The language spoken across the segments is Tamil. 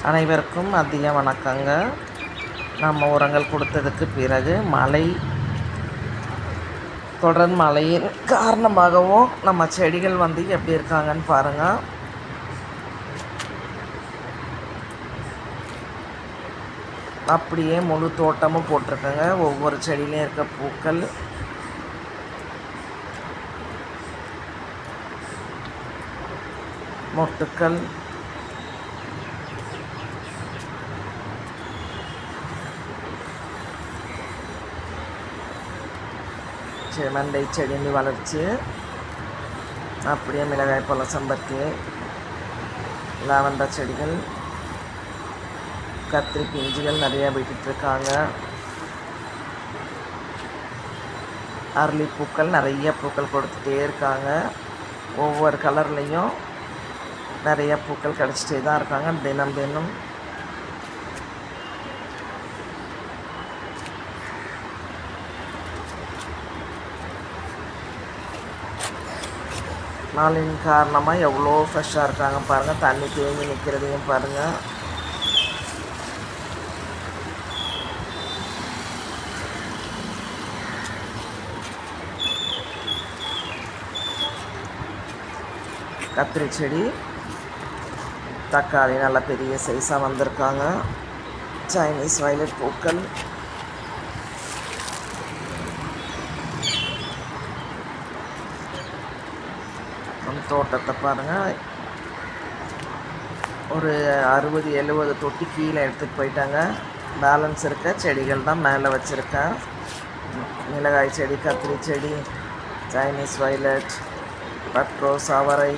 அனைவருக்கும் மதிய வணக்கங்க. நம்ம உரங்கள் கொடுத்ததுக்கு பிறகு தொடர் மழையின் காரணமாகவும் நம்ம செடிகள் எப்படி இருக்காங்கன்னு பாருங்கள். அப்படியே முழு தோட்டமும் போட்டிருக்கேங்க. ஒவ்வொரு செடியிலையும் இருக்க பூக்கள் மொட்டுக்கள் மண்டை செடி வளர்ச்சி, அப்படியே மிளகாய் பழ செம்பருத்தி, லாவெண்டர் செடிகள், கத்திரி பிஞ்சுகள் நிறையா விட்டுட்ருக்காங்க. அரளி பூக்கள் நிறைய பூக்கள் கொடுத்துட்டே இருக்காங்க. ஒவ்வொரு கலர்லேயும் நிறைய பூக்கள் கிடச்சிட்டே தான் இருக்காங்க தினம் தினம். நாளின் காரணமாக எவ்வளோ ஃப்ரெஷ்ஷாக இருக்காங்க பாருங்கள். தண்ணி தேங்கி நிற்கிறதையும் பாருங்கள். கத்திரி செடி, தக்காளி நல்ல பெரிய சைஸாக வந்திருக்காங்க. சைனீஸ் வயலட் பூக்கள், தோட்டத்தை பாருங்கள். ஒரு 60-70 தொட்டி கீழே எடுத்துகிட்டு போயிட்டாங்க. பேலன்ஸ் இருக்க செடிகள் தான் மேலே வச்சுருக்கேன். மிளகாய் செடி, கத்திரி செடி, சைனீஸ் வயலட், பட் ரோஸ், அவரை,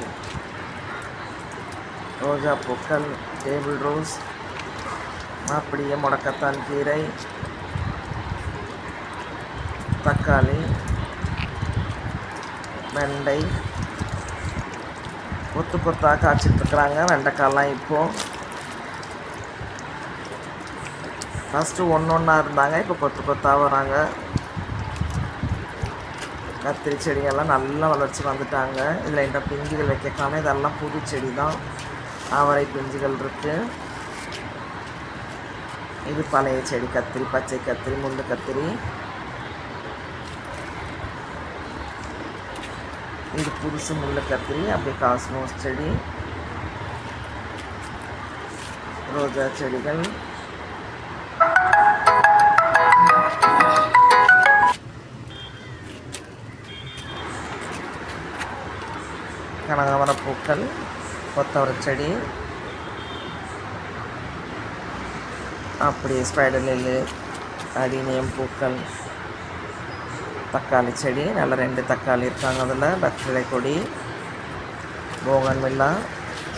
ரோஜா பூக்கள், டேபிள் ரோஸ், அப்படியே முடக்கத்தான் கீரை, தக்காளி, வெண்டை, கொத்து கொத்தாக காய்ச்சிட்ருக்குறாங்க. வெண்டைக்காயெலாம் இப்போது ஃபஸ்ட்டு ஒன்றா இருந்தாங்க, இப்போ கொத்து கொத்தாக வராங்க. கத்திரி செடிகள்லாம் நல்லா வளர்ச்சி வந்துட்டாங்க. இதில் இந்த பிஞ்சுகள் வைக்கக்கான இதெல்லாம் புது செடி தான். அவரை பிஞ்சுகள் இருக்குது. இது பழைய செடி கத்திரி, பச்சை கத்திரி, முள்ளு கத்திரி. இது புதுசு முள்ளு கத்திரி. அப்படியே காஸ்மோஸ் செடி, ரோஜா செடிகள், கனகாமர பூக்கள், கொத்தவரை செடி, அப்படியே ஸ்பைடர் லில்லி, அடினியம் பூக்கள், தக்காளி செடி நல்ல 2 தக்காளி இருக்காங்க. அதில் வெற்றிலை கொடி, போகன்வில்லா,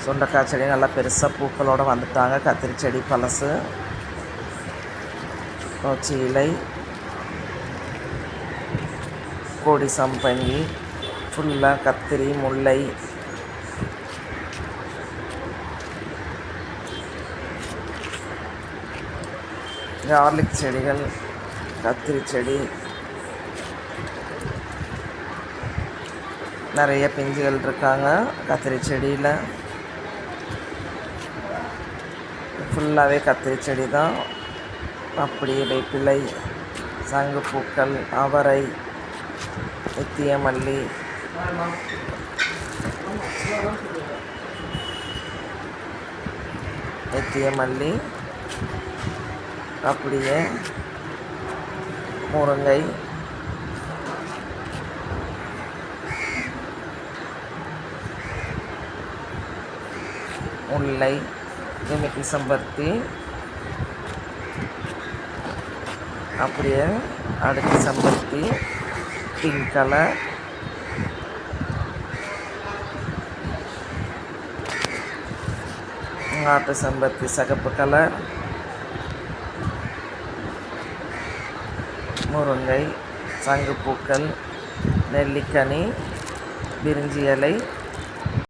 சுண்டைக்காய் செடி நல்லா பெருசாக பூக்களோடு வந்துட்டாங்க. கத்திரி செடி பழசு, நொச்சி இலை, கோடி சம்பங்கி, ஃபுல்லாக கத்திரி, முல்லை, கார்லிக் செடிகள், கத்திரி செடி, நிறைய பிஞ்சுகள் இருக்காங்க. கத்திரி செடியில் ஃபுல்லாகவே கத்திரி செடி தான். அப்படியே வேப்பிலை, சங்கு பூக்கள், அவரை, நித்திய மல்லி, அப்படியே முருங்கை, முல்லை, ஜிமிக்கி செம்பருத்தி, அப்படியே அடுக்கு செம்பருத்தி பிங்க் கலர், நாட்டு செம்பருத்தி சிகப்பு கலர், முருங்கை, சங்குப்பூக்கள், நெல்லிக்கனி, பிரிஞ்சி இலை,